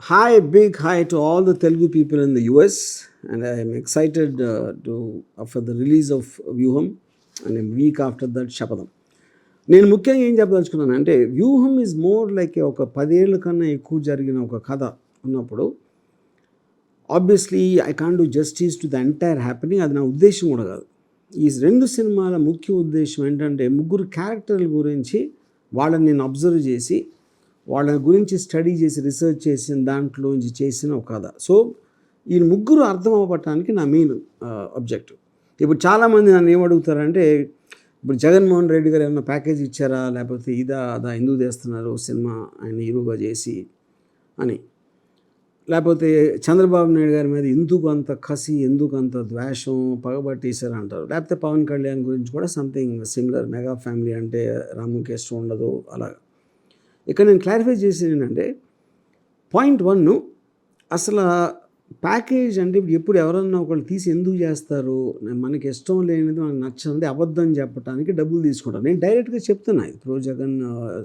Hi, big hi to all the Telugu people in the US, and I am excited for the release of Vyuham, and a week after that Shapadam. నేను ముఖ్యంగా ఏం చెప్పదలుచుకున్నాను అంటే వ్యూహం is more like ఒక 10 ఏళ్ళ కన్నా ఎక్కువ జరిగిన ఒక కథ ఉన్నప్పుడు obviously I can't do justice to the entire happening. అది నా ఉద్దేశం కూడా కాదు. ఈ రెండు సినిమాల ముఖ్య ఉద్దేశం ఏంటంటే ముగ్గురు క్యారెక్టర్ల గురించి వాళ్ళని నేను అబ్జర్వ్ చేసి వాళ్ళ గురించి స్టడీ చేసి రీసెర్చ్ చేసిన దాంట్లోంచి చేసిన ఒక కథ. సో ఈ ముగ్గురు అర్థం అవ్వటానికి నా మెయిన్ ఆబ్జెక్టివ్. ఇప్పుడు చాలామంది నన్ను ఏమడుగుతారంటే ఇప్పుడు జగన్మోహన్ రెడ్డి గారు ఏమైనా ప్యాకేజ్ ఇచ్చారా, లేకపోతే ఇదా అదా ఎందుకు చేస్తున్నారు సినిమా ఆయన హీరోగా చేసి అని, లేకపోతే చంద్రబాబు నాయుడు గారి మీద ఎందుకు అంత కసి, ఎందుకు అంత ద్వేషం, పగబట్టేశారు అంటారు. లేకపోతే పవన్ కళ్యాణ్ గురించి కూడా సంథింగ్ సిమిలర్, మెగా ఫ్యామిలీ అంటే రాముకి ఇష్టం ఉండదు అలాగా. ఇక్కడ నేను క్లారిఫై చేసేది ఏంటంటే పాయింట్ 1, అసలు ప్యాకేజ్ అంటే ఎప్పుడు ఎవరన్నా ఒకళ్ళు తీసి ఎందుకు చేస్తారు, మనకి ఇష్టం లేనిది మనకు నచ్చనిది అబద్ధం చెప్పడానికి డబ్బులు తీసుకుంటారు. నేను డైరెక్ట్గా చెప్తున్నా ఇది ప్రో జగన్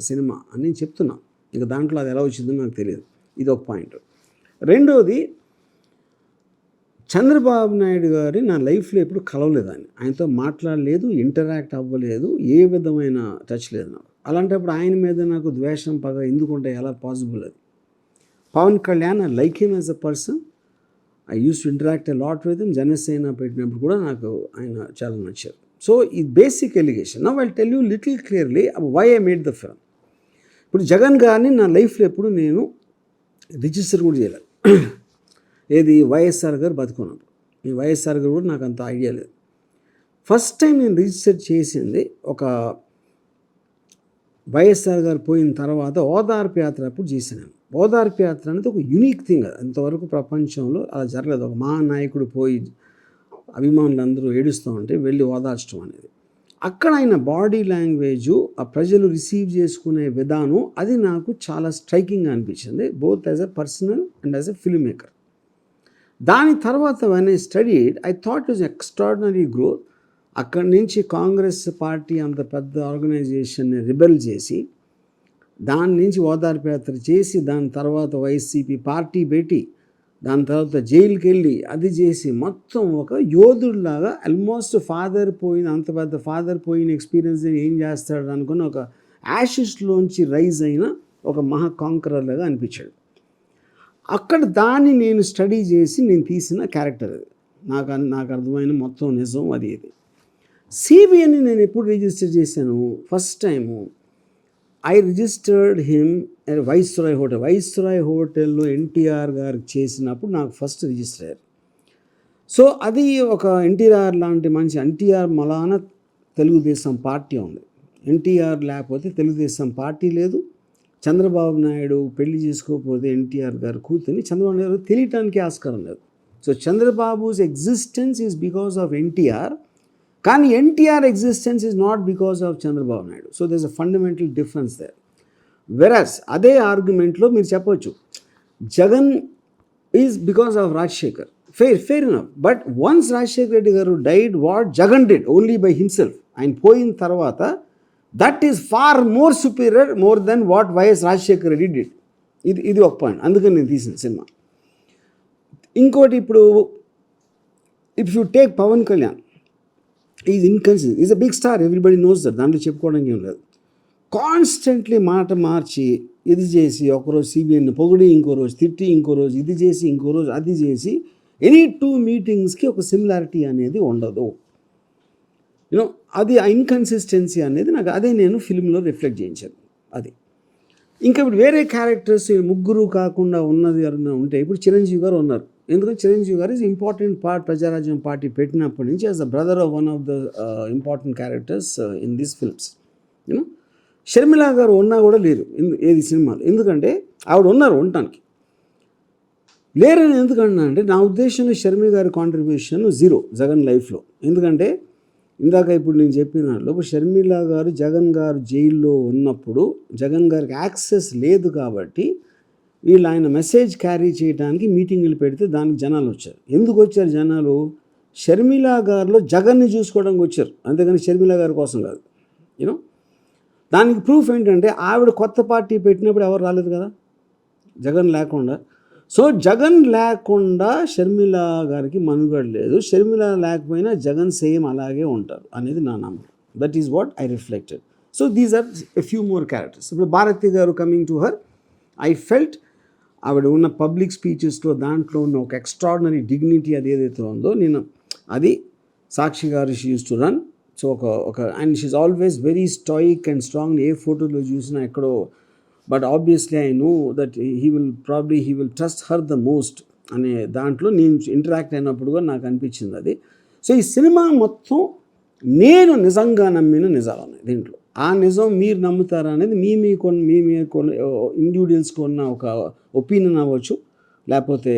సినిమా అని నేను చెప్తున్నా. ఇక దాంట్లో అది ఎలా వచ్చిందో నాకు తెలియదు. ఇది ఒక పాయింట్. రెండోది, చంద్రబాబు నాయుడు గారి నా లైఫ్లో ఎప్పుడు కలవలేదు, ఆయనతో మాట్లాడలేదు, ఇంటరాక్ట్ అవ్వలేదు, ఏ విధమైన టచ్ లేదు నాకు. అలాంటప్పుడు ఆయన మీద నాకు ద్వేషం, పగ ఎందుకు ఉంటాయి, ఎలా పాసిబుల్ అది? Pawan Kalyan, I like him as a person, I use to interact a lot with him. Janasena పెట్టినప్పుడు కూడా నాకు ఆయన చాలా నచ్చారు. సో ఈ basic allegation. Now I tell you little clearly why I made the film. ఇప్పుడు జగన్ గారిని నా లైఫ్లో ఎప్పుడు నేను రిజిస్టర్ కూడా చేయలేదు. ఏది వైఎస్ఆర్ గారు బతుకున్నప్పుడు. ఈ వైఎస్ఆర్ గారు కూడా నాకు అంత ఐడియా లేదు. ఫస్ట్ టైం నేను రిజిస్టర్ చేసింది ఒక వైఎస్ఆర్ గారు పోయిన తర్వాత ఓదార్పు యాత్ర అప్పుడు చేశాను. ఓదార్పు యాత్ర అనేది ఒక యూనిక్ థింగ్. అంతవరకు ప్రపంచంలో అలా జరగలేదు. ఒక మహానాయకుడు పోయి అభిమానులు అందరూ ఏడుస్తూ ఉంటే వెళ్ళి ఓదార్చడం అనేది. అక్కడ ఆయన బాడీ లాంగ్వేజు, ఆ ప్రజలు రిసీవ్ చేసుకునే విధానం, అది నాకు చాలా స్ట్రైకింగ్గా అనిపించింది, both as a personal and as a film maker. దాని తర్వాత when I studied, I thought it was extraordinary growth. అక్కడి నుంచి కాంగ్రెస్ పార్టీ అంత పెద్ద ఆర్గనైజేషన్ని రిబెల్ చేసి, దాని నుంచి ఓదార్పు యాత్ర చేసి, దాని తర్వాత వైసీపీ పార్టీ పెట్టి, దాని తర్వాత జైలుకి వెళ్ళి అది చేసి, మొత్తం ఒక యోధుడిలాగా ఆల్మోస్ట్ ఫాదర్ పోయిన, అంత పెద్ద ఫాదర్ పోయిన ఎక్స్పీరియన్స్ ఏం చేస్తాడు అనుకుని ఒక యాషెస్లోంచి రైజ్ అయిన ఒక మహా కాంకరర్ లాగా అనిపించాడు. అక్కడ దాన్ని నేను స్టడీ చేసి నేను తీసిన క్యారెక్టర్ అది. నాకు అర్థమైన మొత్తం నిజం అది. ఇది సిబిఎన్ని నేను ఎప్పుడు రిజిస్టర్ చేశాను, first time I registered him at viceroy hotel. Viceroy హోటల్లో ఎన్టీఆర్ గారికి చేసినప్పుడు నాకు ఫస్ట్ రిజిస్టర్ అయ్యారు. సో అది ఒక ఎన్టీఆర్ లాంటి మనిషి, ఎన్టీఆర్ మలాన తెలుగుదేశం పార్టీ ఉంది. ఎన్టీఆర్ లేకపోతే తెలుగుదేశం పార్టీ లేదు. చంద్రబాబు నాయుడు పెళ్లి చేసుకోకపోతే ఎన్టీఆర్ గారు కూతుని చంద్రబాబు నాయుడు తెలియటానికి ఆస్కారం లేదు. So Chandrababu's existence is because of NTR, కానీ NTR existence is not because of Chandrababu Naidu. So there is a fundamental difference there. Whereas అదే ఆర్గ్యుమెంట్లో మీరు చెప్పొచ్చు Jagan is because of Rajasekhar. Fair enough. But once Rajasekhar Reddy garu died, what Jagan did only by himself, ఆయన పోయిన తర్వాత, that is far more superior, more than what YS Rajasekhar Reddy did. ఇది ఒక point. అందుకని నేను తీసిన సినిమా. ఇంకోటి, ఇప్పుడు if you take Pawan Kalyan, is inconsistent, is a big star, everybody knows that, దాంట్లో చెప్పుకోవడానికి ఏం లేదు. కాన్స్టెంట్లీ మాట మార్చి ఇది చేసి, ఒకరోజు సిబిఐని పొగిడి, ఇంకో రోజు తిట్టి, ఇంకో రోజు ఇది చేసి, ఇంకో రోజు అది చేసి, ఎనీ 2 మీటింగ్స్కి ఒక సిమిలారిటీ అనేది ఉండదు. యూనో అది ఆ ఇన్కన్సిస్టెన్సీ అనేది నాకు, అదే నేను ఫిల్మ్లో రిఫ్లెక్ట్ చేయించాను. అది ఇంకా ఇప్పుడు వేరే క్యారెక్టర్స్ ముగ్గురు కాకుండా ఉన్నది ఎవరైనా ఉంటే, ఇప్పుడు చిరంజీవి గారు ఉన్నారు. ఎందుకంటే Chiranjeevi garu is important part, Prajarajyam party పెట్టినప్పటి నుంచి as the brother of one of the important characters in these films. You know Sharmila garu ఉన్నా కూడా లేరు ఏది సినిమాలు. ఎందుకంటే ఆవిడ ఉన్నారు ఉండటానికి, లేరని ఎందుకన్నా అంటే నా ఉద్దేశంలో షర్మిల గారి కాంట్రిబ్యూషన్ 0 జగన్ లైఫ్లో. ఎందుకంటే ఇందాక ఇప్పుడు నేను చెప్పిన దాంట్లో, షర్మిల గారు జగన్ గారు జైల్లో ఉన్నప్పుడు జగన్ గారికి యాక్సెస్ లేదు కాబట్టి వీళ్ళు ఆయన మెసేజ్ క్యారీ చేయడానికి మీటింగులు పెడితే దానికి జనాలు వచ్చారు. ఎందుకు వచ్చారు జనాలు? షర్మిల గారిలో జగన్ని చూసుకోవడానికి వచ్చారు, అంతేగాని షర్మిల గారి కోసం కాదు. యూనో దానికి ప్రూఫ్ ఏంటంటే, ఆవిడ కొత్త పార్టీ పెట్టినప్పుడు ఎవరు రాలేదు కదా, జగన్ లేకుండా. సో జగన్ లేకుండా షర్మిల గారికి మనుగడ లేదు, షర్మిల లేకపోయినా జగన్ సేమ్ అలాగే ఉంటారు అనేది నా నమ్మకం. That is what I reflected. So these are a few more characters. ఇప్పుడు భారతి గారు coming to her, I felt ఆవిడ ఉన్న పబ్లిక్ స్పీచెస్లో దాంట్లో ఉన్న ఒక ఎక్స్ట్రాడినరీ డిగ్నిటీ అది ఏదైతే ఉందో, నేను అది Sakshi garu she used to run. So ఒక and she always very stoic and strong. ఏ ఫోటోలో చూసినా ఎక్కడో, but obviously I know that he will trust her the most అనే దాంట్లో నేను ఇంటరాక్ట్ అయినప్పుడు కూడా నాకు అనిపించింది అది. సో ఈ సినిమా మొత్తం నేను నిజంగా నమ్మిన నిజాలు ఉన్నాయి దీంట్లో. ఆ నిజం మీరు నమ్ముతారా అనేది మీ ఇండివిజువల్స్కి ఉన్న ఒక ఒపీనియన్ అవ్వచ్చు, లేకపోతే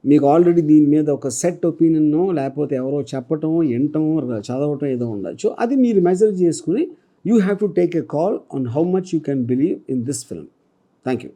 మీకు ఆల్రెడీ దీని మీద ఒక సెట్ ఒపీనియన్నో, లేకపోతే ఎవరో చెప్పటం, వినటం, చదవటం ఏదో ఉండొచ్చు. అది మీరు మెజర్ చేసుకుని you have to take a call on how much you can believe in this film. Thank you.